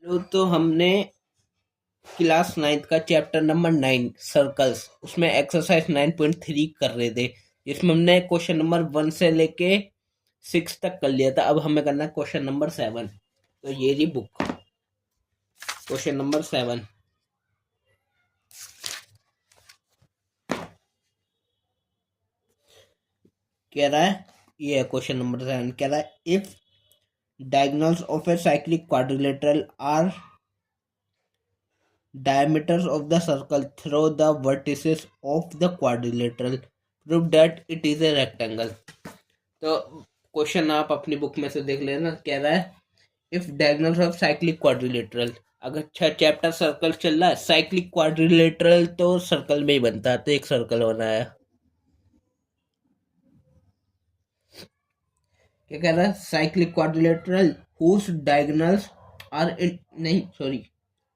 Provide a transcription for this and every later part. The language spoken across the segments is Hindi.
तो हमने क्लास 9th का चैप्टर नंबर 9 सर्कल्स उसमें एक्सरसाइज 9.3 कर रहे थे, जिसमें हमने क्वेश्चन नंबर 1 से लेके 6 तक कर लिया था। अब हमें करना है क्वेश्चन नंबर 7। तो ये रही बुक, क्वेश्चन नंबर 7 कह रहा है, ये है क्वेश्चन नंबर 7 कह रहा है if diagonals of a cyclic quadrilateral are diameters of the circle through the vertices of the quadrilateral, prove that it is a rectangle। तो क्वेश्चन आप अपनी बुक में से देख लेना। कह रहा है if diagonals of cyclic quadrilateral, अगर चैप्टर सर्कल चल रहा है, साइक्लिक क्वाड्रिलेटरल तो सर्कल में ही बनता है, तो एक सर्कल बनाया। क्या कह रहा है, cyclic quadrilateral whose diagonals are in, नहीं सॉरी,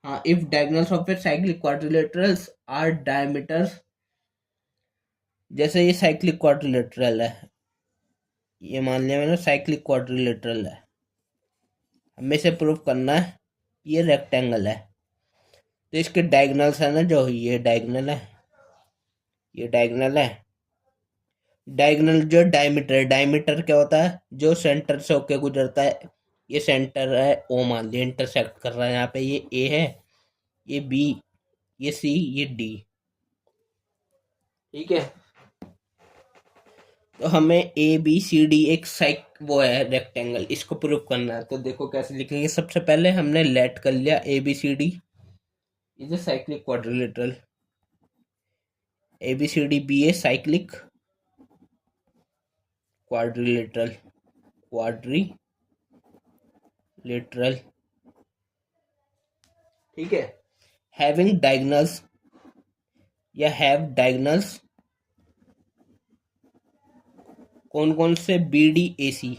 हाँ, if diagonals of a cyclic quadrilaterals are diameters, जैसे ये साइक्लिक क्वाड्रिलेटरल है, ये मान लिया मैंने साइक्लिक क्वाड्रिलेटरल है, हमें से प्रूव करना है ये रेक्टेंगल है। तो इसके डायगोनल्स है ना, जो ये डायगोनल है, ये डायगोनल है। डायगोनल जो डायमीटर, डायमीटर क्या होता है, जो सेंटर से होके गुजरता है। ये सेंटर है, ओ मान लिया, इंटरसेक्ट कर रहा है यहाँ पे, ये ए है, ये बी, ये सी, ये डी। ठीक है, तो हमें ए बी सी डी एक साइक वो है रेक्टेंगल, इसको प्रूव करना है। तो देखो कैसे लिखेंगे। सबसे पहले हमने लेट कर लिया A B C D is a cyclic quadrilateral, A B C D B a cyclic quadrilateral, quadrilateral. ठीक है, हैविंग डायगोनल्स या हैव डायगोनल्स कौन कौन से, B D A C,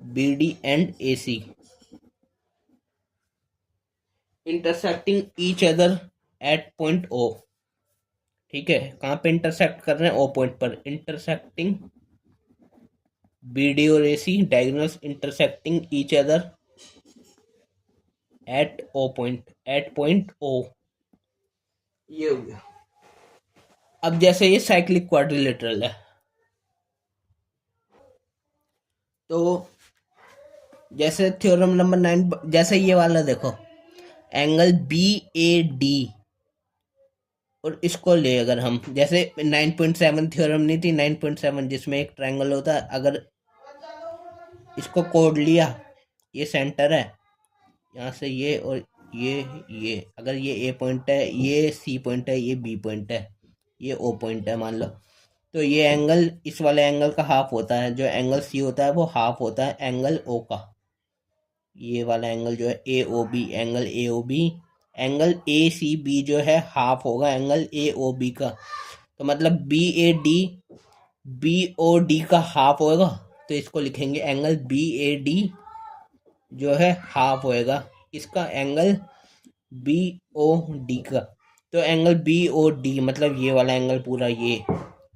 B D and A C, intersecting each other at point O. ठीक है, कहाँ पे इंटरसेक्ट कर रहे हैं, ओ पॉइंट पर। इंटरसेक्टिंग बी डी और A C diagonals intersecting each other at O point, eight point o. ये हो गया। अब जैसे ये साइक्लिक क्वाड्रिलेटरल है, तो जैसे थ्योरम नंबर 9, जैसे ये वाला देखो, एंगल बी ए डी, और इसको ले अगर हम, जैसे 9.7 थ्योरम नहीं थी, 9.7 जिसमें एक ट्रायंगल होता है, अगर इसको कोड लिया, ये सेंटर है, यहाँ से ये और ये अगर ये ए पॉइंट है, ये सी पॉइंट है, ये बी पॉइंट है, ये ओ पॉइंट है मान लो, तो ये एंगल इस वाले एंगल का हाफ होता है। जो एंगल सी होता है वो हाफ होता है एंगल ओ का। ये वाला एंगल जो है A O B, angle A O B, angle A C B जो है हाफ होगा एंगल ए ओ बी का। तो मतलब B A D, B O D का हाफ होएगा, तो इसको लिखेंगे एंगल बी ए डी जो है हाफ होएगा इसका एंगल बी ओ डी का। तो एंगल बी ओ डी मतलब ये वाला एंगल पूरा, ये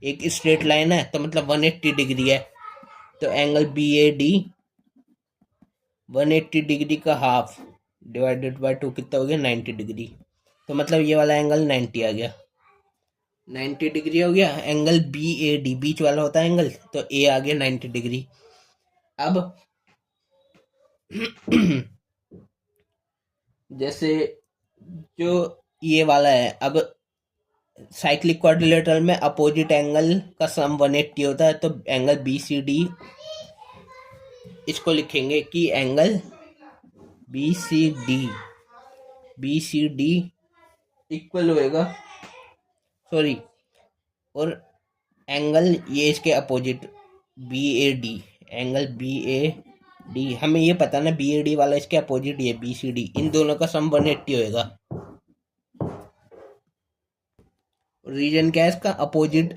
एक स्ट्रेट लाइन है, तो मतलब 180 डिग्री है। तो angle B A D 180 degree का हाफ डिवाइडेड बाय 2 कितना हो गया, 90 डिग्री। तो मतलब ये वाला एंगल 90 आ गया, 90 डिग्री हो गया एंगल बी ए डी, बीच वाला होता है एंगल, तो ए आ गया 90 डिग्री। अब जैसे जो ये वाला है, अब साइक्लिक क्वाड्रिलेटरल में अपोजिट एंगल का सम 180 होता है, तो एंगल बी सी डी, इसको लिखेंगे कि angle B C D equal होएगा, सॉरी, और एंगल ये इसके opposite B A D, angle B A D, हमें ये पता ना बी ए डी वाला इसके अपोजिट ये बी सी डी, इन दोनों का सम 180 होएगा। रीजन क्या है इसका, opposite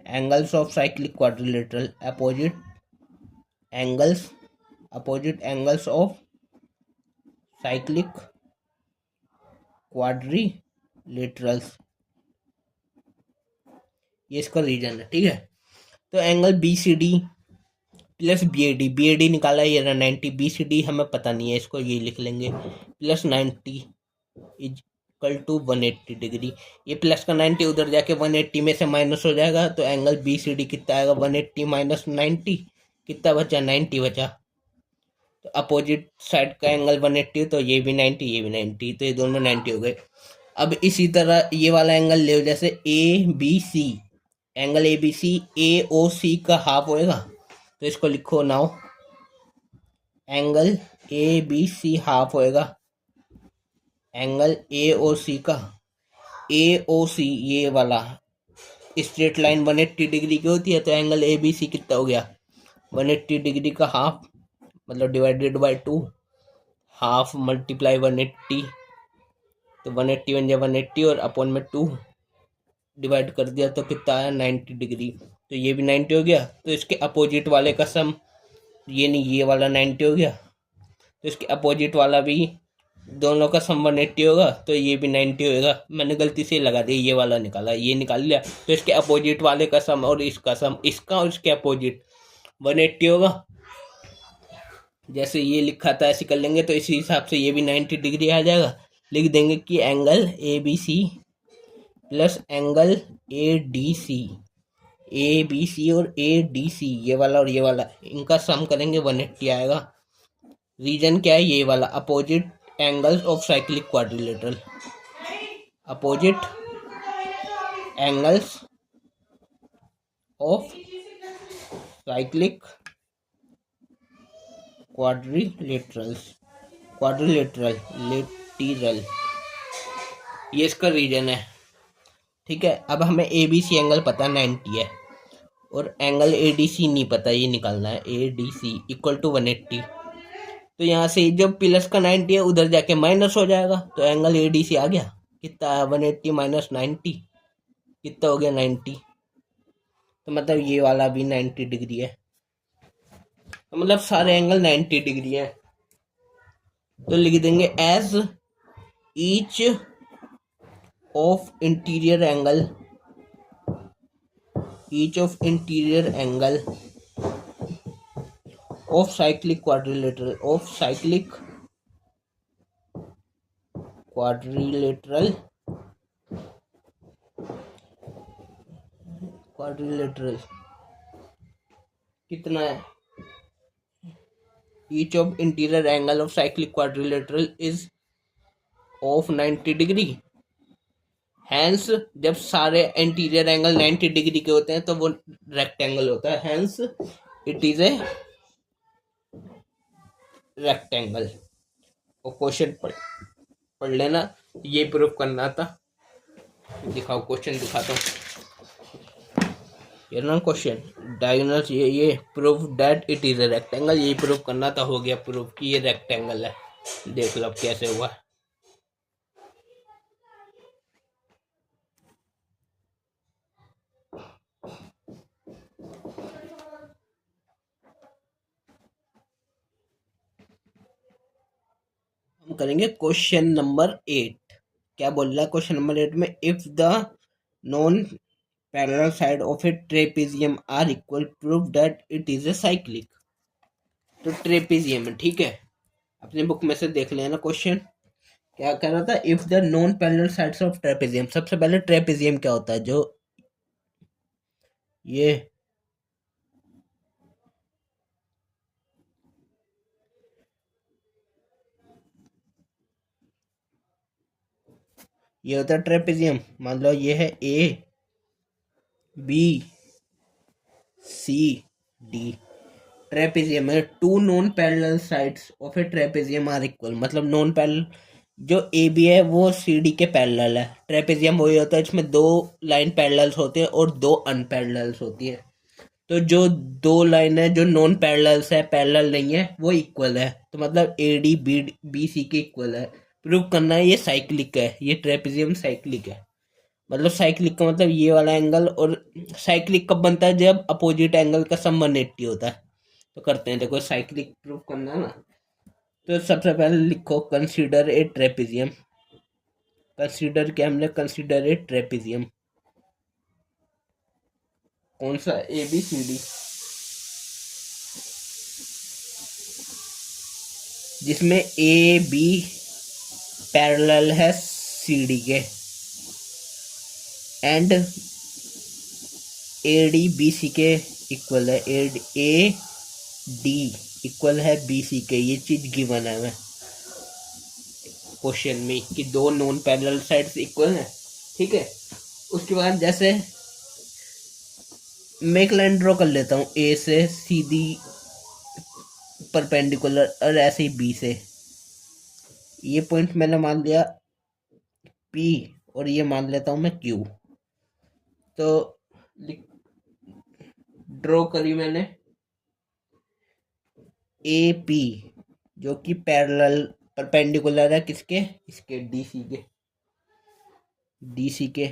angles of cyclic quadrilateral, opposite angles of cyclic quadrilaterals, ये इसका रीजन है। ठीक है, तो angle B C D plus B A D निकाला, ये रहा 90, बी सी डी हमें पता नहीं है, इसको ये लिख लेंगे plus 90 is equal to 180 degree. ये प्लस का 90 उधर जाके 180 में से माइनस हो जाएगा, तो एंगल बी सी डी कितना आएगा, 180 माइनस 90, कितना बचा, 90 बचा। तो अपोजिट साइड का एंगल 180, तो ये भी 90, ये भी 90, तो ये दोनों 90 हो गए। अब इसी तरह ये वाला एंगल ले, जैसे A B C, angle A B C A O C का हाफ होएगा, तो इसको लिखो now, angle A B C half होएगा एंगल ए ओ सी का। ए ओ सी ये वाला स्ट्रेट लाइन 180 डिग्री की होती है, तो एंगल ए बी सी कितना हो गया, 180 डिग्री का हाफ, मतलब डिवाइडेड बाय 2, हाफ मल्टीप्लाई 180, तो 180 बन जाए 180 और अपॉन में 2 डिवाइड कर दिया, तो कितना आया 90 डिग्री। तो ये भी 90 हो गया, तो इसके अपोजिट वाले का सम, ये नहीं, ये वाला 90 हो गया, तो इसके अपोजिट वाला भी, दोनों का सम 180 होगा, तो ये भी 90 होएगा। मैंने गलती से लगा दिया, ये वाला निकाला, ये निकाल लिया, तो इसके अपोजिट वाले का सम और इसका सम, इसका और इसके अपोजिट 180 होगा। जैसे ये लिखा था ऐसे कर लेंगे, तो इसी हिसाब से ये भी 90 डिग्री आ जाएगा। लिख देंगे कि angle A B C plus angle A D C, A B C और ए डी सी, ये वाला और ये वाला, इनका सम करेंगे 180 आएगा। रीजन क्या है, ये वाला opposite angles of cyclic quadrilateral, opposite angles of cyclic quadrilateral lateral, ये इसका रीजन है। ठीक है, अब हमें ए बी सी एंगल पता 90 है और एंगल ए डी सी नहीं पता, ये निकालना है, A D C equal to 180। तो यहाँ से जब प्लस का 90 है उधर जाके माइनस हो जाएगा, तो एंगल ए डी सी आ गया, कितना है 180 माइनस 90, कितना हो गया 90, तो मतलब ये वाला भी 90 डिग्री है, तो मतलब सारे एंगल 90 डिग्री है। तो लिख देंगे as each of interior angle of cyclic quadrilateral कितना है, each of interior angle of cyclic quadrilateral is of 90 degree. Hence जब सारे इंटीरियर एंगल 90 डिग्री के होते हैं तो वो रेक्टेंगल होता है, hence it is a rectangle. और क्वेश्चन पढ़ लेना, ये प्रूफ करना था। दिखाओ क्वेश्चन, दिखाता हूँ, ये ना क्वेश्चन डायगोनल, ये proof that it is a rectangle, ये प्रूफ करना था, हो गया प्रूफ कि ये रेक्टेंगल है। देख लो अब कैसे हुआ। हम करेंगे क्वेश्चन नंबर 8। क्या बोल रहा है क्वेश्चन नंबर 8 में, if the non parallel side of a trapezium are equal, prove that it is a cyclic. तो ट्रेपेजियम, ठीक है, अपने बुक में से देख लेना क्वेश्चन क्या कह रहा था, if the non parallel sides of trapezium. सबसे पहले ट्रेपेजियम क्या होता है, जो ये होता है ट्रेपेजियम। मान लो ये है A B C D, trapezium है, two non parallel sides of a trapezium are equal, मतलब नॉन पैरेलल, जो ए बी है वो सी डी के पैरेलल है। ट्रेपेजियम वही होता है इसमें दो लाइन पैरेलल्स होते हैं और दो अनपैरेलल्स होती है। तो जो दो लाइन है जो नॉन पैरेलल्स है, पैरेलल नहीं है, वो इक्वल है, तो मतलब ए डी बी सी के इक्वल है। प्रूव करना है ये साइक्लिक है, ये ट्रेपेजियम साइक्लिक है। मतलब साइक्लिक का मतलब ये वाला एंगल, और साइक्लिक कब बनता है, जब अपोजिट एंगल का सम 180 होता है। तो करते हैं, देखो साइक्लिक प्रूव करना है ना। तो सबसे पहले लिखो कंसीडर ए ट्रेपेजियम। कंसीडर क्या, हमने कंसीडर ए ट्रेपेजियम, कौन सा, ए बी सी डी, जिसमें ए बी पैरेलल है सी डी के, and A D B C के इक्वल है, ए डी इक्वल है बी सी के। ये चीज गिवन है हमें क्वेश्चन में कि दो नॉन पैरेलल साइड्स इक्वल हैं। ठीक है, उसके बाद जैसे मैं एक लाइन ड्रॉ कर लेता हूँ ए से सीधी परपेंडिकुलर, और ऐसे ही बी से। ये पॉइंट मैंने मान लिया पी, और ये मान लेता हूँ मैं क्यू। तो ड्रॉ करी मैंने ए पी, जो कि पैरेलल परपेंडिकुलर है किसके, इसके डी सी के,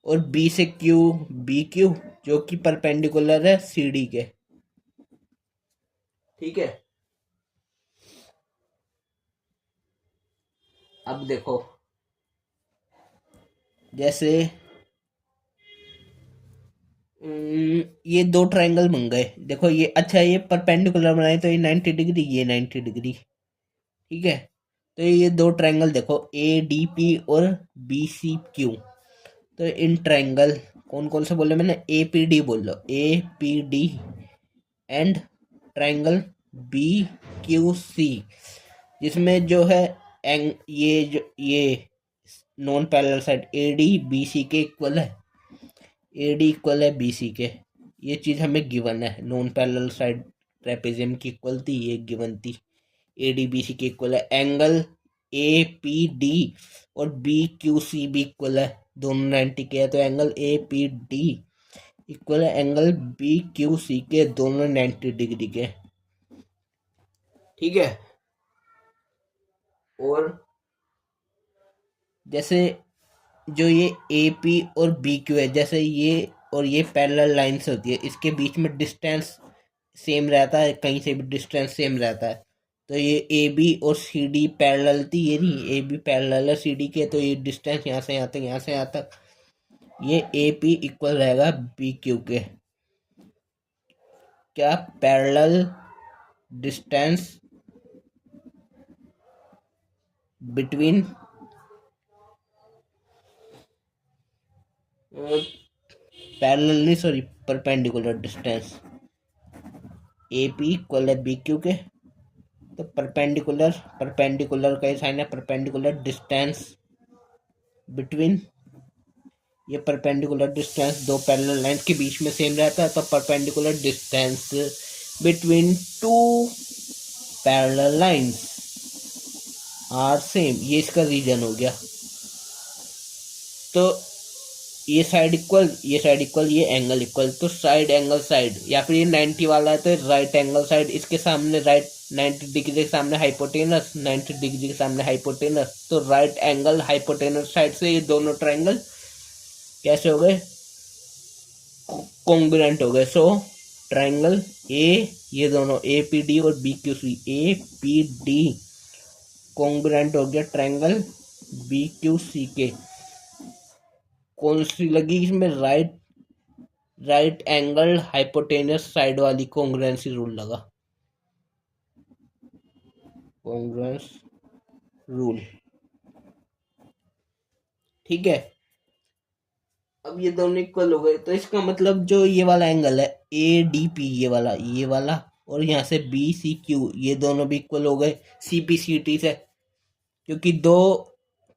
और बी से क्यू बी क्यू, जो कि परपेंडिकुलर है सी डी के। ठीक है, अब देखो जैसे ये दो ट्रायंगल बन गए। देखो ये अच्छा, ये परपेंडिकुलर बनाए तो ये 90 डिग्री, ये 90 डिग्री। ठीक है, तो ये दो ट्रायंगल देखो ए डी पी और बी सी क्यू। तो इन ट्रायंगल कौन कौन से बोले मैंने, ए पी डी बोल लो, A P D and triangle B Q C, जिसमें जो है ये non parallel side A D B C के इक्वल है, ए डी इक्वल है बी सी के। ये चीज़ हमें गिवन है, नॉन पैरेलल साइड ट्रेपेजियम की इक्वल थी, ये गिवन थी। ए डी बी सी के इक्वल है, एंगल ए पी डी और बी क्यू सी भी इक्वल है, दोनों 90 के है। तो एंगल ए पी डी इक्वल है एंगल बी क्यू सी के, दोनों 90 डिग्री के। ठीक है, और जैसे जो ये ए पी और बी क्यू है, जैसे ये और ये पैरेलल लाइन्स होती है, इसके बीच में डिस्टेंस सेम रहता है, कहीं से भी डिस्टेंस सेम रहता है। तो ये ए बी और सी डी पैरेलल थी, ये नहीं, ए बी पैरेलल है सी डी के, तो ये डिस्टेंस यहाँ से यहाँ तक, यहाँ से यहाँ तक, ये ए पी इक्वल रहेगा बी क्यू के। क्या पैरेलल डिस्टेंस बिटवीन पैरेलल नहीं sorry perpendicular distance A P equal है बी क्यू के। तो परपेंडिकुलर का साइन है, परपेंडिकुलर डिस्टेंस बिटवीन, ये परपेंडिकुलर डिस्टेंस दो पैरेलल लाइन के बीच में सेम रहता है, तो perpendicular distance between two parallel lines are same, ये इसका रीजन हो गया। तो ये साइड इक्वल, ये साइड इक्वल, ये एंगल इक्वल, तो साइड एंगल साइड, या फिर ये 90 वाला है तो राइट एंगल साइड, इसके सामने राइट 90 डिग्री के सामने हाइपोटेनस, 90 डिग्री के सामने हाइपोटेनस, तो राइट एंगल हाइपोटेनस साइड से ये दोनों ट्रायंगल कैसे हो गए, कॉन्ग्रुएंट हो गए। सो ट्रायंगल ए, ये दोनों ए पी डी और B Q C, A P D congruent हो गया ट्रायंगल बी क्यू सी के। कौन सी लगी इसमें, राइट एंगल हाइपोटेनस साइड वाली कॉन्ग्रुएंसी रूल लगा, कॉन्ग्रुएंस रूल। ठीक है, अब ये दोनों इक्वल हो गए, तो इसका मतलब जो ये वाला एंगल है ए डी पी, ये वाला और यहाँ से बी सी क्यू, ये दोनों भी इक्वल हो गए सी पी सी टी से, क्योंकि दो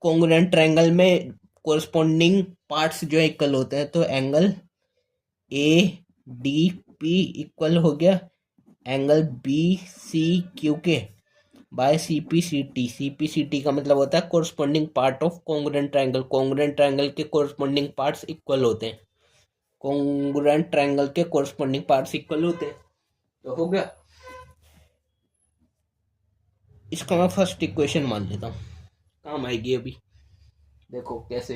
कॉन्ग्रुएंट ट्रायंगल में कोरस्पॉन्डिंग पार्ट्स जो इक्वल होते हैं। तो angle A D P equal हो गया एंगल बी सी क्यू के by C P C T. C P C T का मतलब होता है corresponding part of congruent triangle. Congruent triangle के कोरस्पॉन्डिंग पार्ट्स इक्वल होते हैं, कॉन्ग्रुएंट ट्रायंगल के कोरस्पॉन्डिंग पार्ट्स इक्वल होते हैं। तो हो गया, इसका मैं फर्स्ट इक्वेशन मान लेता हूँ, काम आएगी अभी। देखो कैसे,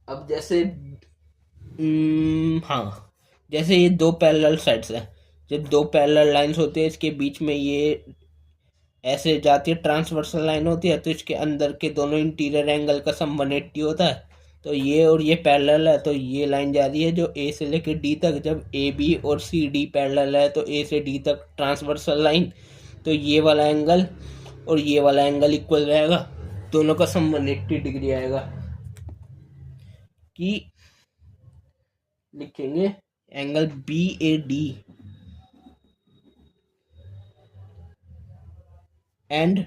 अब जैसे हाँ, जैसे ये दो पैरेलल साइड्स है, जब दो पैरेलल लाइंस होती है, इसके बीच में ये ऐसे जाती है, ट्रांसवर्सल लाइन होती है, तो इसके अंदर के दोनों इंटीरियर एंगल का सम 180 होता है। तो ये और ये पैरेलल है, तो ये लाइन जा रही है जो ए से लेकर डी तक। जब ए बी और सी डी पैरेलल है, तो ए से डी तक ट्रांसवर्सल लाइन, तो ये वाला एंगल और ये वाला एंगल इक्वल रहेगा, दोनों का सम 180 डिग्री आएगा। कि लिखेंगे angle B A D and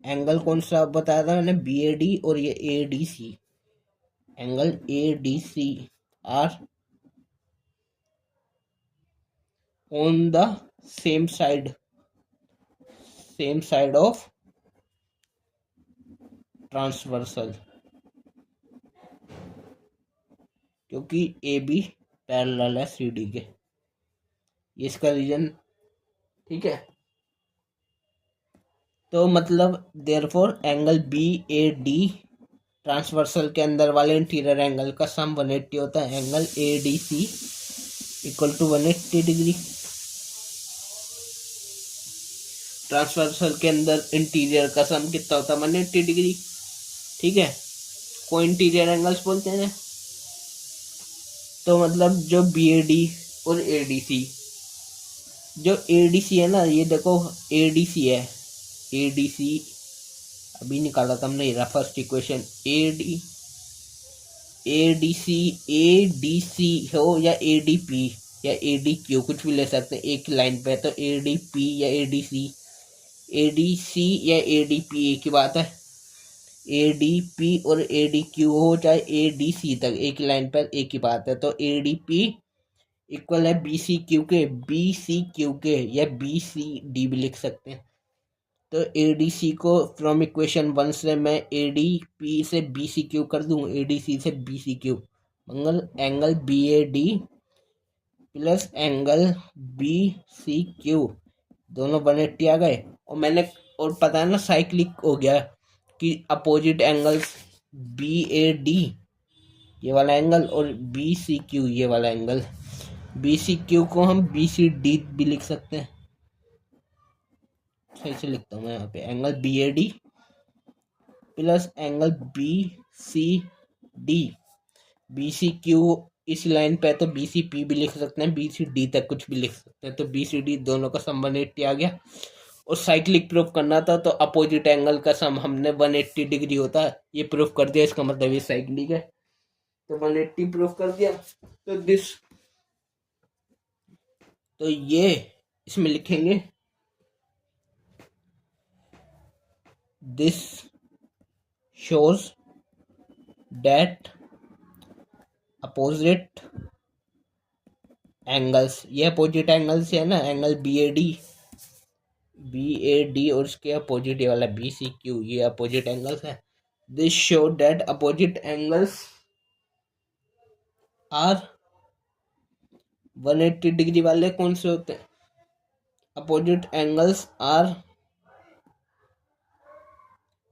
angle कौन सा बताया था मैंने, बी ए डी और ये A D C, angle A D C are on the same side of transversal, क्योंकि ए बी पैरेलल है सी डी के, ये इसका रीजन। ठीक है, तो मतलब therefore angle B A D transversal के अंदर वाले इंटीरियर एंगल का सम 180 होता है। Angle A D C equal to 180 degree. Transversal के अंदर इंटीरियर का सम कितना होता है, 180 डिग्री। ठीक है, को इंटीरियर एंगल्स बोलते हैं। तो मतलब जो बी ए डी और ए डी सी, जो ए डी सी है ना, ये देखो ए डी सी है, ए डी सी अभी निकाला था हमने, ये first equation, A D C हो या ए डी पी या ए डी क्यू, कुछ भी ले सकते हैं एक लाइन पे। तो ए डी पी या ए डी सी या ए डी पी एक ही बात है। ए डी पी और ए डी क्यू हो चाहे ए डी सी तक, एक लाइन पर एक ही बात है। तो ए डी पी इक्वल है बी सी क्यू के, या बी सी डी भी लिख सकते हैं। तो ए डी सी को फ्रॉम इक्वेशन 1 से मैं ए डी पी से बी सी क्यू कर दूँ, ए डी सी से B C Q, angle B A D plus angle B C Q, दोनों 180 आ गए। और पता है ना, साइक्लिक हो गया कि opposite angles B A D ये वाला एंगल और बी सी क्यू ये वाला एंगल, बी सी क्यू को हम बी सी डी भी लिख सकते हैं। सही से लिखता हूँ मैं यहाँ पे, angle B A D plus angle B C D. B C Q इस लाइन पे है तो बी सी पी भी लिख सकते हैं, बी सी डी तक कुछ भी लिख सकते हैं। तो बी सी डी दोनों का सम 180 आ गया। और साइक्लिक प्रूफ करना था तो अपोजिट एंगल का सम हमने 180 डिग्री होता है, ये प्रूफ कर दिया। इसका मतलब ये साइक्लिक है, तो 180 प्रूफ कर दिया। तो ये इसमें लिखेंगे this shows that opposite angles, ये अपोजिट एंगल्स है ना, एंगल बी ए डी और इसके अपोजिट ये वाला बी सी क्यू, ये अपोजिट एंगल्स है। This show that opposite angles are 180 degree वाले कौन से होते हैं, अपोजिट एंगल्स आर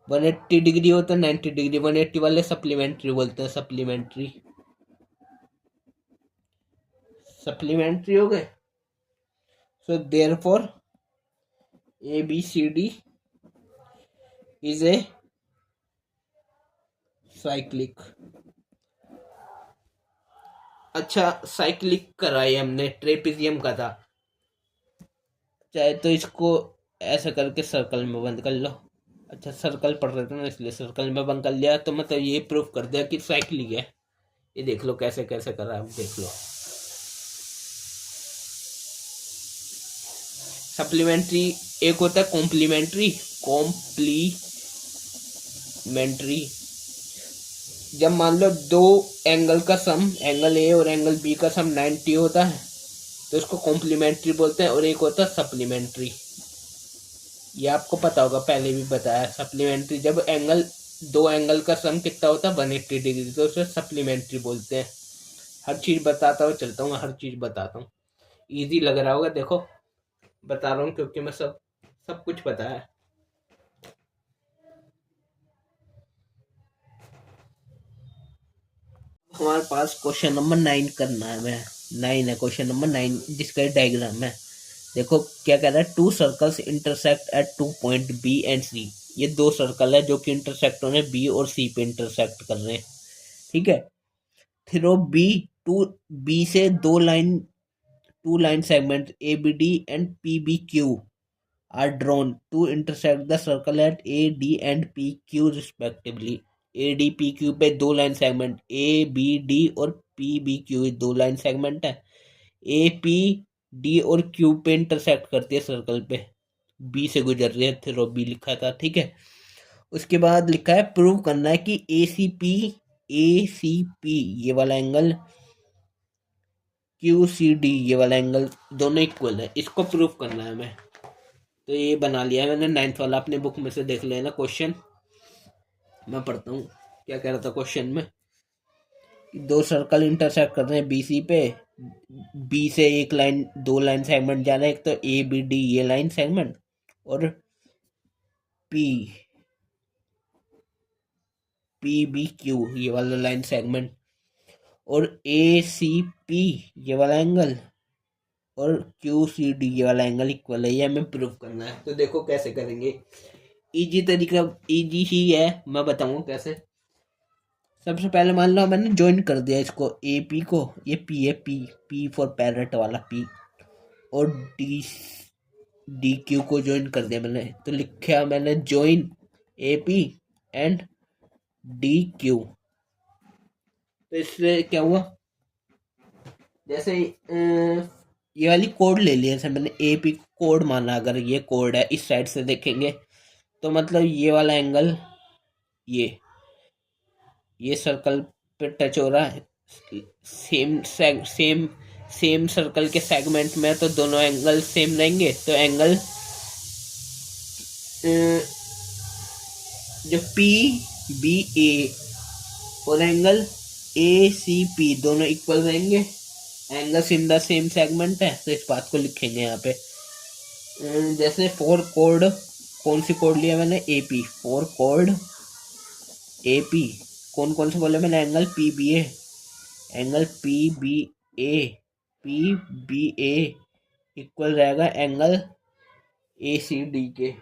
180 डिग्री होता है, 90 डिग्री। 180 वाले सप्लीमेंट्री बोलते हैं, सप्लीमेंट्री हो गए। So therefore A B C D is a cyclic. अच्छा, साइक्लिक कराई हमने, ट्रेपेजियम का था, चाहे तो इसको ऐसा करके सर्कल में बंद कर लो। अच्छा, सर्कल पढ़ रहे थे ना इसलिए सर्कल में बंद कर लिया। तो मतलब ये प्रूफ कर दिया कि साइक्लिक है। ये देख लो कैसे कैसे कर रहा है, देख लो। सप्लीमेंट्री एक होता है कॉम्प्लीमेंट्री जब मान लो दो एंगल का सम, एंगल ए और एंगल बी का सम 90 होता है तो इसको कॉम्प्लीमेंट्री बोलते हैं। और एक होता है सप्लीमेंट्री, ये आपको पता होगा, पहले भी बताया। सप्लीमेंट्री जब दो एंगल का सम कितना होता है, 180 डिग्री, तो उसे सप्लीमेंट्री बोलते हैं। हर चीज बताता हुआ चलता हूँ, हर चीज बताता हूँ। इजी लग रहा होगा, देखो बता रहा हूँ क्योंकि मैं सब कुछ पता है। हमारे पास क्वेश्चन नंबर 9 करना है, मैं 9 है क्वेश्चन नंबर 9, जिसका डायग्राम है। देखो क्या कह रहा है, 2 circles intersect at 2 point B and C. ये 2 सर्कल है जो कि इंटरसेक्ट होने बी और सी पे इंटरसेक्ट कर रहे हैं। ठीक है, थ्रो बी से two line segment A B D and P B Q are drawn to intersect the circle at A D and P Q respectively. A D P Q पे दो line segment, A B D और पी बी क्यू दो लाइन सेगमेंट है। ए पी डी और क्यू पे इंटरसेक्ट करती है सर्कल पे, बी से गुजर रही है, फिर बी लिखा था, ठीक है। उसके बाद लिखा है प्रूव करना है कि ए सी पी ये वाला एंगल, क्यू सी डी ये वाला एंगल दोनों इक्वल है, इसको प्रूव करना है हमें। तो ये बना लिया है मैंने, 9th वाला, अपने बुक में से देख लेना क्वेश्चन। मैं पढ़ता हूँ क्या कह रहा था क्वेश्चन में। दो सर्कल इंटरसेक्ट कर रहे हैं बी सी पे, बी से एक लाइन, दो लाइन सेगमेंट जाना है, एक तो ए बी डी ये लाइन सेगमेंट और पी पी बी क्यू ये वाला लाइन सेगमेंट और ए सी पी ये वाला एंगल और क्यू सी डी ये वाला एंगल इक्वल है, ये हमें प्रूव करना है। तो देखो कैसे करेंगे, इजी तरीका, इजी ही है, मैं बताऊंगा कैसे। सबसे पहले मान लो मैंने ज्वाइन कर दिया इसको, ए पी को, ये पी है, पी पी फॉर पैरेट वाला पी, और डी डी क्यू को ज्वाइन कर दिया मैंने। तो लिखा मैंने join A P and D Q. तो इससे क्या हुआ, जैसे ये वाली कोड ले लिया, जैसे मैंने ए पी कोड माना, अगर ये कोड है इस साइड से देखेंगे तो मतलब ये वाला एंगल ये सर्कल पे टच हो रहा है, सेम सर्कल के सेगमेंट में, तो दोनों एंगल सेम रहेंगे। तो एंगल जो पी बी ए और एंगल ए सी पी दोनों इक्वल रहेंगे, angles in the same segment है, तो इस बात को लिखेंगे यहाँ पे। जैसे फोर कोड, कौन सी कोड लिया मैंने, A P, four code A P, कौन कौन से बोले मैंने, angle P B A, angle P B A equal रहेगा एंगल ए सी डी के,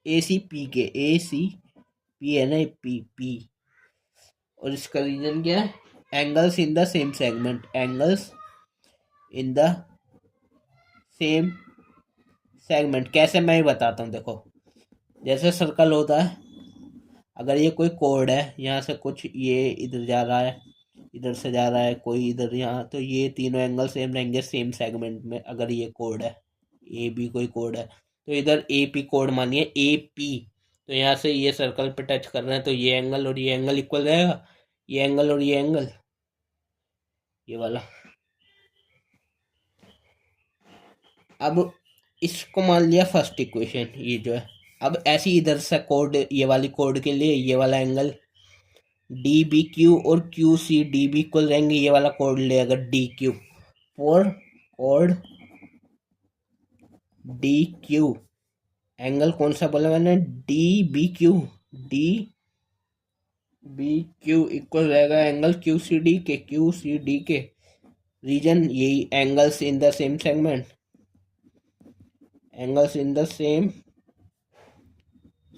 ए सी पी के, ए सी पी है ना, पी पी, और इसका रीजन क्या है, angles in the same segment, angles in the same segment. कैसे, मैं ही बताता हूँ, देखो जैसे सर्कल होता है, अगर ये कोई कोड है, यहाँ से कुछ ये इधर जा रहा है, इधर से जा रहा है कोई इधर, यहाँ, तो ये तीनों एंगल सेम रहेंगे सेम सेगमेंट में, अगर ये कोड है, ए बी कोई कोड है, तो इधर ए पी कोड मानिए ए पी, तो यहाँ से ये सर्कल पे टच कर रहे हैं, तो ये एंगल और ये एंगल इक्वल रहेगा, ये एंगल और ये एंगल, ये वाला। अब इसको मान लिया फर्स्ट इक्वेशन, ये जो है, अब ऐसी इधर से कोड, ये वाली कोड के लिए ये वाला एंगल डी बी क्यू और Q C D B equal रहेंगे, ये वाला कोड ले अगर डी क्यू, फॉर कोड डी क्यू, एंगल कौन सा बोला मैंने, D B Q, D B Q equal रहेगा एंगल क्यू सी डी के, क्यू सी डी के, रीजन यही, angles in the same segment, angles in the same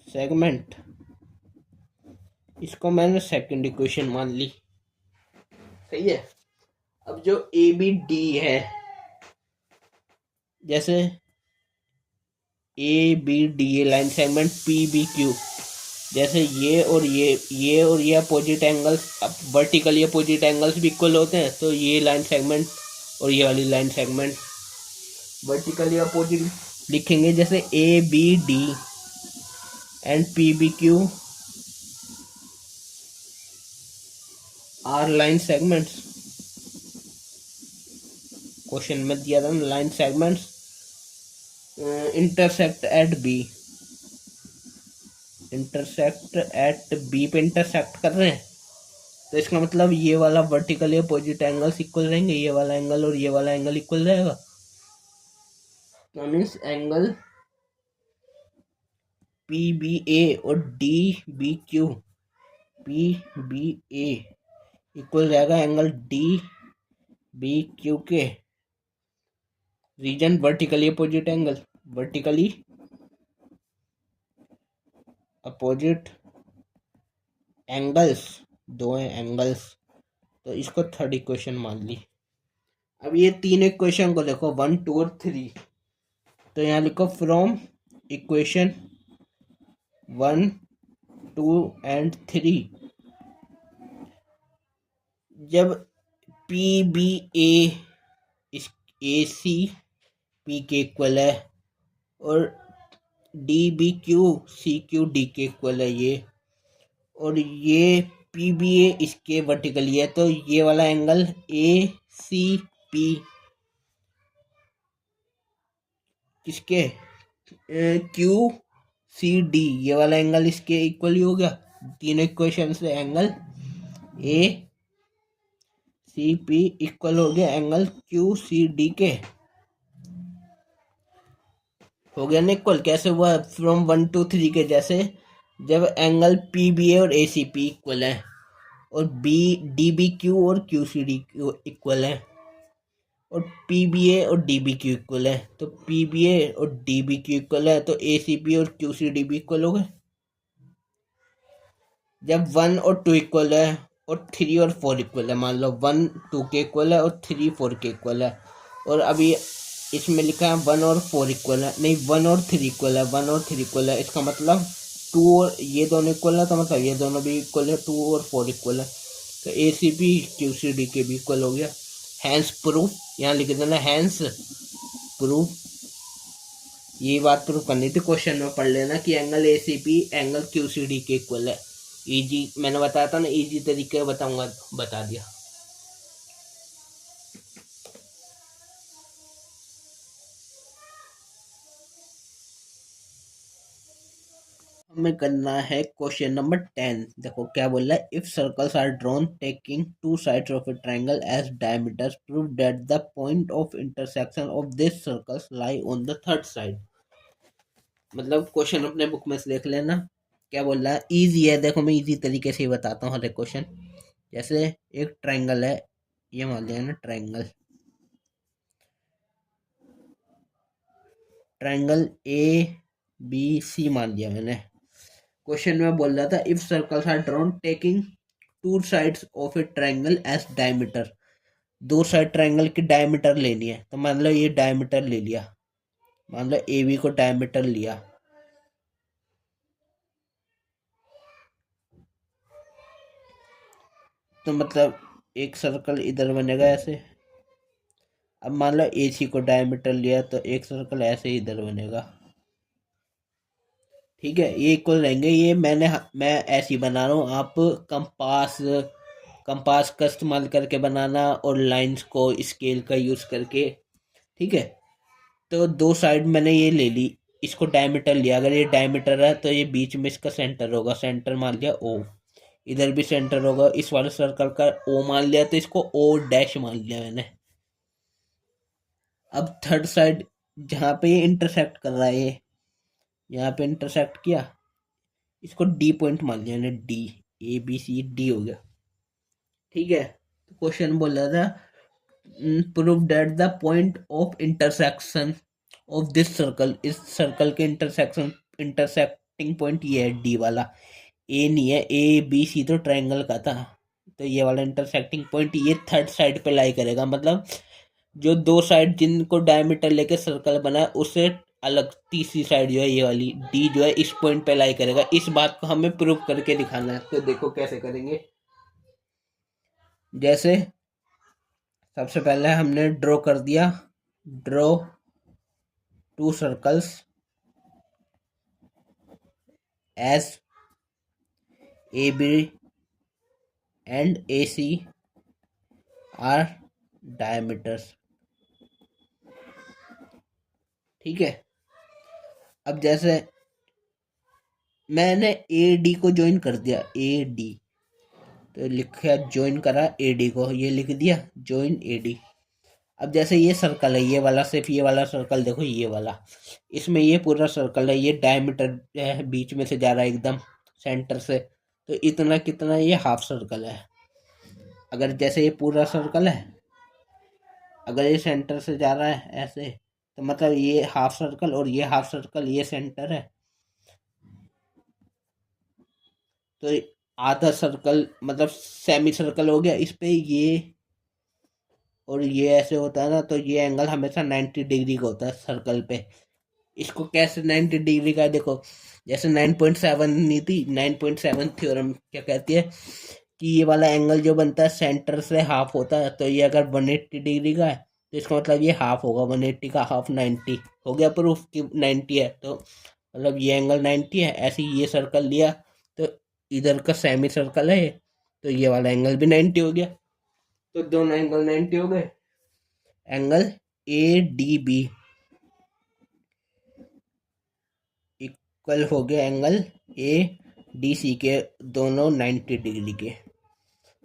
segment. इसको मैंने सेकंड इक्वेशन मान ली, सही है। अब जो ए बी डी है, जैसे ए बी डी ये line segment P B Q, जैसे ये और ये अपोजिट एंगल्स, अब वर्टिकली अपोजिट एंगल्स भी इक्वल होते हैं, तो ये लाइन सेगमेंट और ये वाली लाइन सेगमेंट वर्टिकली अपोजिट लिखेंगे, जैसे A B D and P B Q are line segments. Question में दिया था line segments intersect at B, intersect at B पे इंटरसेक्ट कर रहे हैं, तो इसका मतलब ये वाला वर्टिकली अपोजिट एंगल्स इक्वल रहेंगे, ये वाला एंगल और ये वाला एंगल इक्वल रहेगा, तो means angle P B A और D B Q, P B A equal रहेगा एंगल डी बी क्यू के, reason vertically opposite angle, vertically opposite angles, दो हैं एंगल्स, तो इसको थर्ड इक्वेशन मान ली। अब ये तीन इक्वेशन को देखो, 1 2 और 3, तो यहाँ लिखो फ्रॉम इक्वेशन 1, 2 एंड 3, जब पी बी इस ए सी पी के इक्वल है और D B Q C Q D के इक्वल है ये, और ये पी बी ए इसके वर्टिकली है, तो ये वाला एंगल ए सी पी किसके क्यू सी डी, ये वाला एंगल इसके इक्वल ही हो गया। तीनों इक्वेशन से angle A C P equal हो गया एंगल क्यू सी डी के, हो गया ना इक्वल। कैसे हुआ? फ्रॉम 1 to 3 के जैसे, जब एंगल पी बी ए और ए सी पी इक्वल है और बी डी बी क्यू और क्यू सी डी इक्वल है और पी बी ए और डी बी क्यू इक्वल है, तो पी बी ए और डी बी क्यू इक्वल है, तो ए सी पी और क्यू सी डी भी इक्वल हो गए। जब 1 और 2 इक्वल है और 3 और 4 इक्वल है, मान लो 1 2 के इक्वल है और 3 4 के इक्वल है, और अभी इसमें लिखा है 1 और 4 इक्वल है, नहीं 1 और 3 इक्वल है, 1 और 3 इक्वल है, इसका मतलब 2 और ये दोनों इक्वल है, तो मतलब ये दोनों भी इक्वल है, 2 और 4 इक्वल है, तो A C P Q C D के भी इक्वल हो गया। हैंस प्रूफ, यहाँ लिख देना हैंस प्रूफ, ये बात प्रूफ करनी थी, क्वेश्चन में पढ़ लेना कि angle A C P angle Q C D के इक्वल है। इजी, मैंने बताया था ना इजी तरीके बताऊंगा, बता दिया। हमें करना है क्वेश्चन नंबर 10। देखो क्या बोल रहा है, if circles are drawn taking two sides of a triangle as diameters, prove that the point of intersection of this circles lie on the third side. मतलब क्वेश्चन अपने बुक में से देख लेना। क्या बोल रहा है, इजी है, देखो मैं इजी तरीके से ही बताता हूँ हर एक क्वेश्चन। जैसे एक ट्रायंगल है, ये मान लिया ना triangle, triangle A B C मान लिया मैंने। क्वेश्चन में बोल रहा था if circles are drawn taking two sides of a triangle as diameter, दो साइड ट्रायंगल की डायमीटर लेनी है, तो मान लो ये डायमीटर ले लिया, मान लो ए बी को डायमीटर लिया, तो मतलब एक सर्कल इधर बनेगा ऐसे। अब मान लो ए सी को डायमीटर लिया, तो एक सर्कल ऐसे ही इधर बनेगा, ठीक है, ये इक्वल रहेंगे। ये मैं ऐसे ही बना रहा हूँ, आप कंपास का इस्तेमाल करके बनाना और लाइंस को स्केल का यूज करके, ठीक है। तो दो साइड मैंने ये ले ली, इसको डायमीटर लिया, अगर ये डायमीटर है तो ये बीच में इसका सेंटर होगा, सेंटर मान लिया ओ, इधर भी सेंटर होगा, इस वाले सर्कल का ओ मान लिया, तो इसको ओ डैश मान लिया मैंने। अब थर्ड साइड जहाँ पे ये इंटरसेक्ट कर रहा है, ये यहाँ पे इंटरसेक्ट किया, इसको डी पॉइंट मान लिया मैंने, D, A B C D हो गया, ठीक है। तो क्वेश्चन बोल रहा था prove that the point of intersection of this circle, इस सर्कल के इंटरसेक्टिंग पॉइंट ये है डी वाला, ए नहीं है, ए बी सी तो ट्रायंगल का था, तो ये वाला इंटरसेक्टिंग पॉइंट ये थर्ड साइड पे लाई करेगा, मतलब जो दो साइड जिनको डायमीटर लेके सर्कल बना है उससे अलग तीसरी साइड जो है ये वाली डी जो है इस पॉइंट पे लाई करेगा। इस बात को हमें प्रूव करके दिखाना है, तो देखो कैसे करेंगे। जैसे सबसे पहले हमने ड्रॉ कर दिया, draw two circles as A B and A C are diameters, ठीक है। अब जैसे मैंने ए डी को ज्वाइन कर दिया, ए डी तो लिखा ज्वाइन करा ए डी को, ये लिख दिया ज्वाइन ए डी। अब जैसे ये सर्कल है, ये वाला, सिर्फ ये वाला सर्कल देखो, ये वाला, इसमें ये पूरा सर्कल है, ये डायमीटर है बीच में से जा रहा है एकदम सेंटर से, तो इतना कितना ये हाफ सर्कल है। अगर जैसे ये पूरा सर्कल है, अगर ये सेंटर से जा रहा है ऐसे, तो मतलब ये हाफ सर्कल और ये हाफ सर्कल, ये सेंटर है, तो आधा सर्कल मतलब सेमी सर्कल हो गया इस पे ये, और ये ऐसे होता है ना, तो ये एंगल हमेशा 90 डिग्री का होता है सर्कल पे, इसको कैसे 90 डिग्री का है, देखो जैसे 9.7 नहीं थी, 9.7 थ्योरम क्या कहती है कि ये वाला एंगल जो बनता है सेंटर से हाफ होता है, तो ये अगर 180 डिग्री का है तो इसका मतलब ये हाफ होगा, 180 का हाफ 90 हो गया, प्रूफ कि 90 है, तो मतलब ये एंगल 90 है। ऐसे ही ये सर्कल लिया तो इधर का सेमी सर्कल है, तो ये वाला एंगल भी 90 हो गया, तो दोनों एंगल 90 हो गए। Angle A D B equal हो गया एंगल ए डी सी के, दोनों 90 डिग्री के।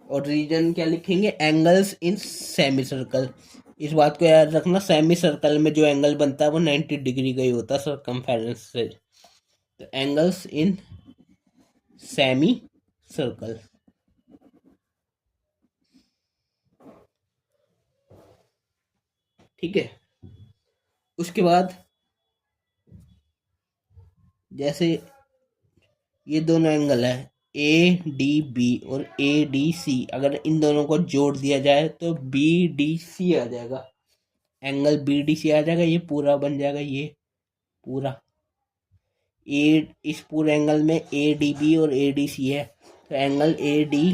और रीजन क्या लिखेंगे, एंगल्स इन सेमी सर्कल। इस बात को याद रखना, सेमी सर्कल में जो एंगल बनता है वो 90 डिग्री का ही होता है सरकमफेरेंस से। तो एंगल्स इन सेमी सर्कल, ठीक है। उसके बाद जैसे ये दोनों एंगल है ए डी बी और ए डी सी, अगर इन दोनों को जोड़ दिया जाए तो बी डी सी आ जाएगा, एंगल बी डी सी आ जाएगा, ये पूरा बन जाएगा, ये पूरा ए, इस पूरे एंगल में ए डी बी और ए डी सी है, तो angle A D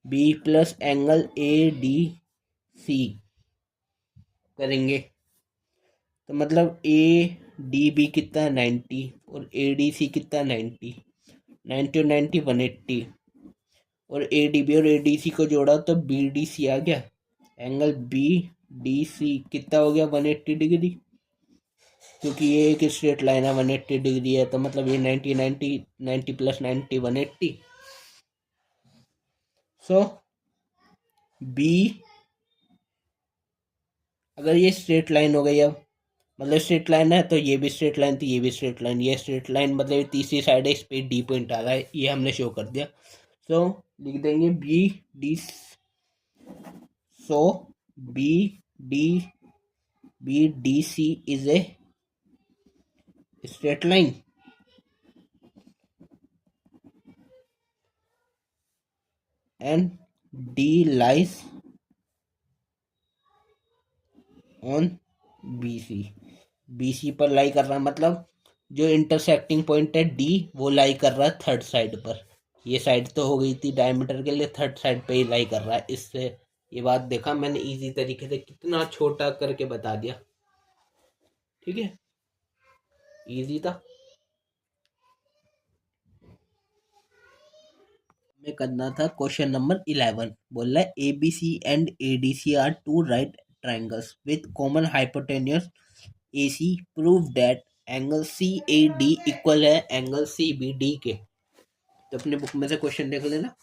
B plus angle A D C करेंगे, तो मतलब ए डी बी कितना है 90 और ए डी सी कितना है 90, 90 और 90 180, और ए डी बी और ए डी सी को जोड़ा तो बी डी सी आ गया, एंगल बी डी सी कितना हो गया 180 डिग्री, क्योंकि ये एक स्ट्रेट लाइन है 180 डिग्री है, तो मतलब ये 90 90 90 प्लस 90 180। सो बी, अगर ये स्ट्रेट लाइन हो गई, अब मतलब स्ट्रेट लाइन है तो ये भी स्ट्रेट लाइन, तो ये भी स्ट्रेट लाइन, ये स्ट्रेट लाइन मतलब ये तीसरी साइड है, इस पे डी पॉइंट आ रहा है, ये हमने शो कर दिया। सो लिख देंगे B D, so B D B D C is a straight line and D lies on BC, BC पर लाई कर रहा है, मतलब जो इंटरसेक्टिंग पॉइंट है D वो लाई कर रहा है थर्ड साइड पर, ये साइड तो हो गई थी डायमीटर के लिए, थर्ड साइड पे ही लाई कर रहा है। इससे ये बात देखा मैंने इजी तरीके से कितना छोटा करके बता दिया, ठीक है, इजी था। में करना था क्वेश्चन नंबर 11, बोल रहा है A B C and A D C are two right triangles with common hypotenuse A C, prove that angle C A D equal है एंगल सी बी डी के। तो अपने बुक में से क्वेश्चन देख लेना,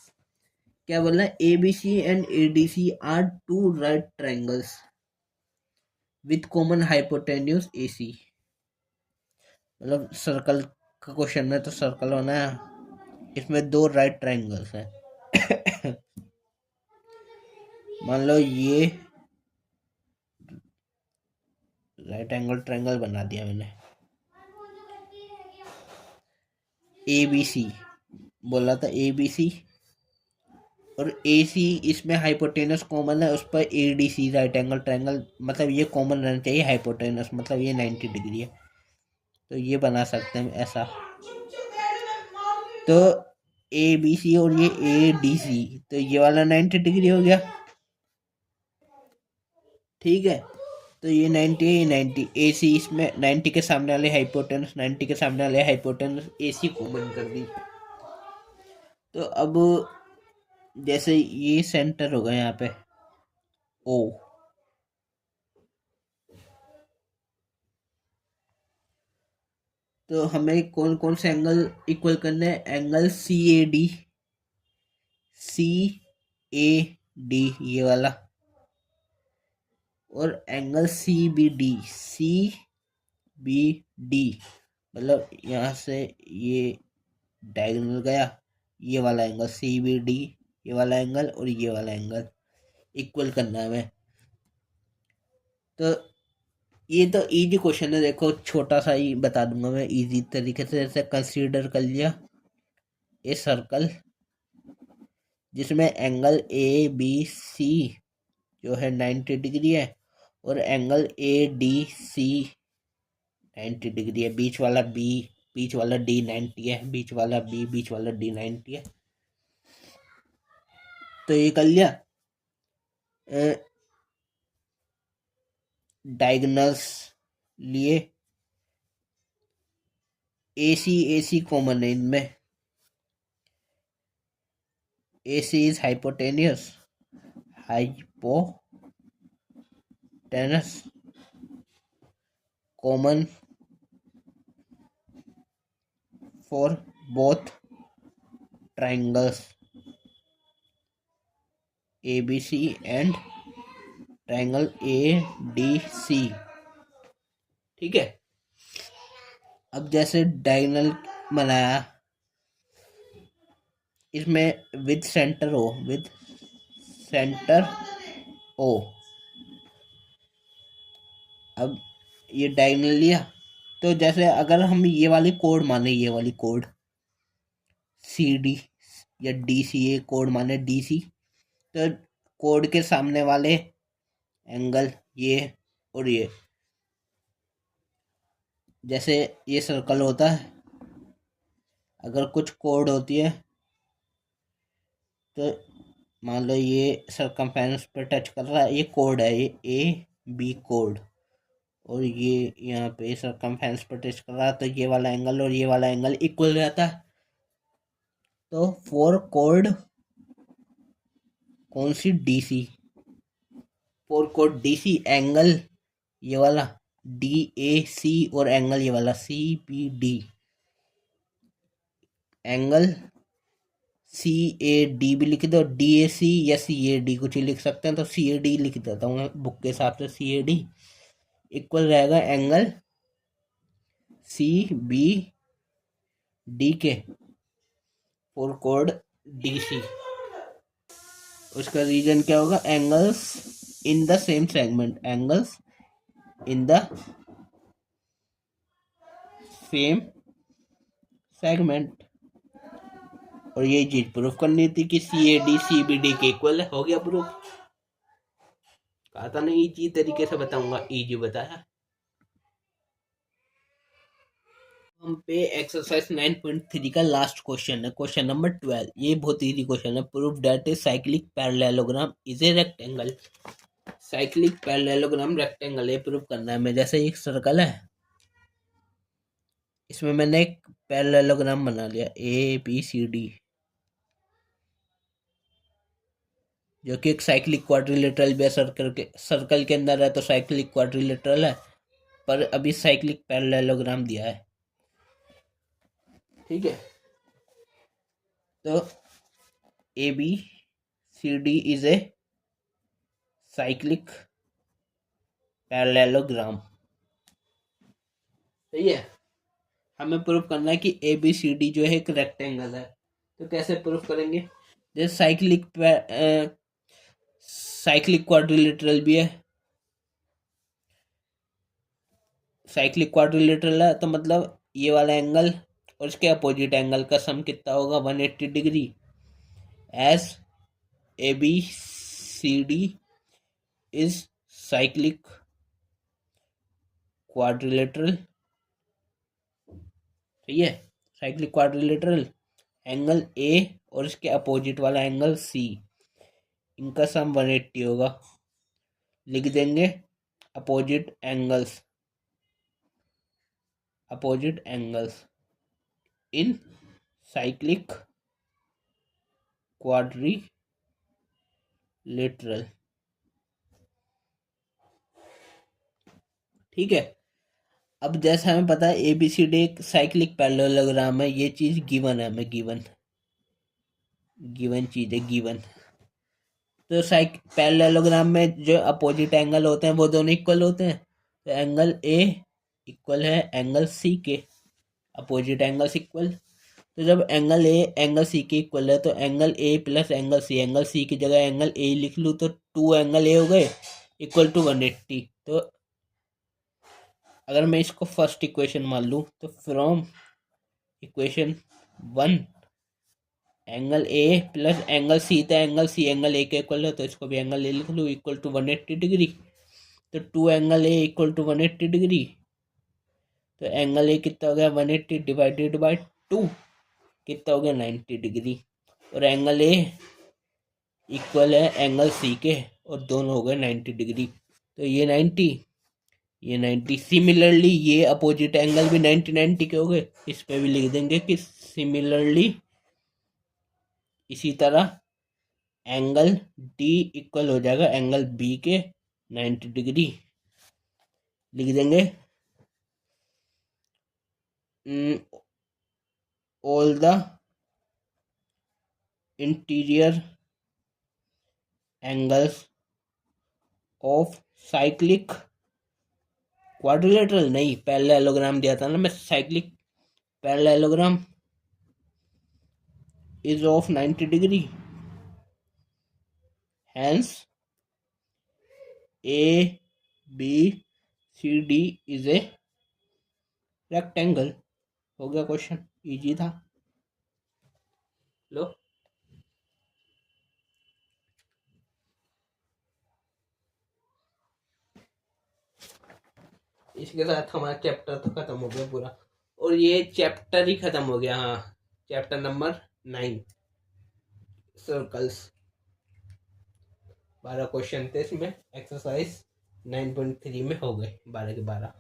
क्या बोल रहा है, A B C and A D C are two right triangles with common hypotenuse A C, मतलब सर्कल का क्वेश्चन है तो सर्कल होना है, इसमें दो राइट ट्राइंगल्स हैं। मान लो ये राइट एंगल ट्रायंगल बना दिया मैंने, ए बी सी बोला था, ए बी सी और ए सी, इसमें हाइपोटेनस कॉमन है, उस पर A D C right angle triangle, मतलब ये कॉमन रहना चाहिए हाइपोटेनस, मतलब ये 90 डिग्री है, तो ये बना सकते हैं ऐसा। तो ए बी सी और ये ए डी सी, तो ये वाला 90 डिग्री हो गया, ठीक है। तो ये 90 है, ये 90, ए सी इसमें 90 के सामने वाले हाइपोटेनस, 90 के सामने वाले हाइपोटेनस, ए सी कॉमन कर दी। तो अब जैसे ये सेंटर होगा यहाँ पे ओ, तो हमें कौन कौन से एंगल इक्वल करने हैं, angle C A D, C A D ये वाला, और angle C B D, C B D, मतलब यहाँ से ये डायगोनल गया, ये वाला एंगल सी बी डी, ये वाला एंगल और ये वाला एंगल इक्वल करना है हमें। तो ये तो इजी क्वेश्चन है, देखो छोटा सा ही बता दूंगा मैं इजी तरीके से। जैसे कंसीडर कर लिया ए सर्कल जिसमें एंगल ए बी सी जो है 90 डिग्री है, और angle A D C 90 degree है, बीच वाला बी, बीच वाला डी 90 है, बीच वाला बी, बीच वाला डी 90 है। तो ये कर लिया। डायगोनल्स लिए, AC कॉमन है इनमें, AC is hypotenuse, hypotenuse, common for both triangles ABC and triangle ADC। ठीक है। अब जैसे डायगोनल बनाया, इसमें with centre O, with centre O। अब ये डायगोनल लिया, तो जैसे अगर हम ये वाली कोड माने, ये वाली कोड CD या DCA कोड माने, DC, तो कोड के सामने वाले एंगल ये और ये, जैसे ये सर्कल होता है, अगर कुछ कोड होती है तो मान लो ये सरकमफेरेंस पे टच कर रहा है, ये कोड है, ये AB कोड, और ये यहाँ पे सरकमफेरेंस पे टच कर रहा है, तो ये वाला एंगल और ये वाला एंगल इक्वल रहता है। तो फॉर कोड कौन सी, DC, for code DC angle ये वाला DAC और एंगल ये वाला CBD, एंगल CAD भी लिख दो, DAC या CAD कुछ ही लिख सकते हैं, तो CAD लिख देता हूँ बुक के हिसाब से। CAD इक्वल रहेगा एंगल CBD के फॉर कोड DC। उसका रीजन क्या होगा, angles in the same segment, angles in the same segment. और ये चीज प्रूफ करनी थी कि CAD CBD के इक्वल है, हो गया प्रूफ। कहा था नहीं इजी तरीके से बताऊंगा, इजी बताया। हम पे एक्सरसाइज 9.3 का लास्ट क्वेश्चन है, क्वेश्चन नंबर 12। ये बहुत इजी क्वेश्चन है। Proof that a cyclic parallelogram is a rectangle. Cyclic parallelogram rectangle है, प्रूफ करना है। मैं जैसे एक सर्कल है, इसमें मैंने एक पैरेललोग्राम बना लिया ABCD, जो कि एक साइक्लिक क्वाड्रिलेटरल भी है। सर्कल के अंदर है तो साइक्लिक क्वाड्रिलेटरल है, पर अभी साइक्लिक पैरेललोग्राम दिया है। ठीक है। तो ABCD is a cyclic parallelogram. सही है। हमें प्रूफ करना है कि ABCD जो है एक रेक्टेंगल है। तो कैसे प्रूफ करेंगे, जैसे साइक्लिक क्वाड्रिलेटरल भी है, साइक्लिक क्वाड्रिलेटरल है, तो मतलब ये वाला एंगल और इसके अपोजिट एंगल का सम कितना होगा, 180 degree. S ABCD is cyclic quadrilateral. ठीक है, साइक्लिक क्वाड्रिलेटरल, एंगल A और इसके अपोजिट वाला एंगल C, इनका सम 180 होगा। लिख देंगे opposite angles, opposite angles in cyclic quadrilateral. ठीक है। अब जैसे हमें पता है ABCD एक साइक्लिक पैरेललोग्राम है, ये चीज गिवन है हमें, गिवन चीज है, गिवन। तो पैरेललोग्राम में जो अपोजिट एंगल होते हैं वो दोनों इक्वल होते हैं। तो एंगल A इक्वल है एंगल C के, अपोजिट एंगल्स इक्वल। तो जब एंगल A एंगल C के इक्वल है, तो angle A plus angle C की जगह एंगल A लिख लूँ, तो 2 एंगल A हो गए इक्वल टू 180। तो अगर मैं इसको फर्स्ट इक्वेशन मान लूँ, तो from equation 1 angle A plus angle C था, एंगल C एंगल A के इक्वल है, तो इसको भी एंगल A लिख लूँ इक्वल टू 180 डिग्री। तो 2 angle A equal to 180 degree, तो एंगल ए कितना हो गया 180 डिवाइडेड बाय 2 कितना हो गया 90 डिग्री। और एंगल ए इक्वल है एंगल सी के और दोनों हो गए 90 डिग्री। तो ये 90 ये 90। सिमिलरली ये अपोजिट एंगल भी 90 90 के हो गए। इस पे भी लिख देंगे कि सिमिलरली इसी तरह एंगल डी इक्वल हो जाएगा एंगल बी के 90 डिग्री। लिख देंगे all the interior angles of cyclic quadrilateral नहीं पैरेललोग्राम दिया था ना मैं, cyclic parallelogram is of 90 degree, hence A B C D is a rectangle. हो गया क्वेश्चन, इजी था। लो इसके साथ हमारा चैप्टर तो खत्म हो गया पूरा, और ये चैप्टर ही खत्म हो गया। हाँ, चैप्टर नंबर 9 सर्कल्स। 12 क्वेश्चन थे इसमें, एक्सरसाइज 9.3 में हो गए 12 के 12।